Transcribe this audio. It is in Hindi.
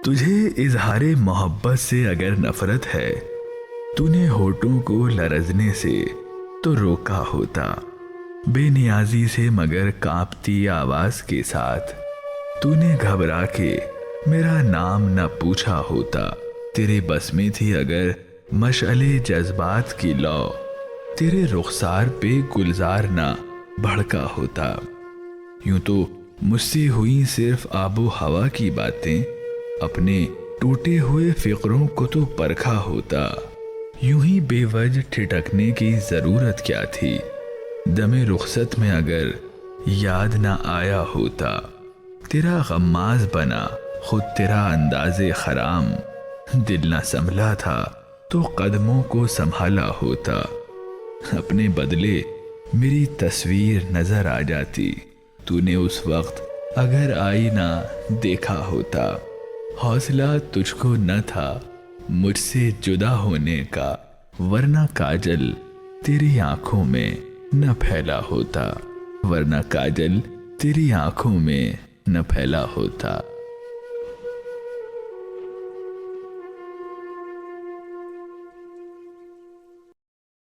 तुझे इजहारे मोहब्बत से अगर नफरत है, तूने होठों को लरजने से तो रोका होता। बेनियाजी से मगर कांपती आवाज के साथ तूने घबरा के मेरा नाम न पूछा होता। तेरे बस में थी अगर मशअले जज्बात की लौ, तेरे रुखसार पे गुलजार ना भड़का होता। यूं तो मुझसे हुई सिर्फ आबो हवा की बातें, अपने टूटे हुए फिक्रों को तो परखा होता। यूं ही बेवजह ठिठकने की जरूरत क्या थी, दमे रुखसत में अगर याद ना आया होता। तेरा गम्माज बना खुद तेरा अंदाज़े खराम, दिल ना संभला था तो कदमों को संभाला होता। अपने बदले मेरी तस्वीर नजर आ जाती, तूने उस वक्त अगर आईना देखा होता। हौसला तुझको न था मुझसे जुदा होने का, वरना काजल तेरी आंखों में न फैला होता, वरना काजल तेरी आंखों में न फैला होता।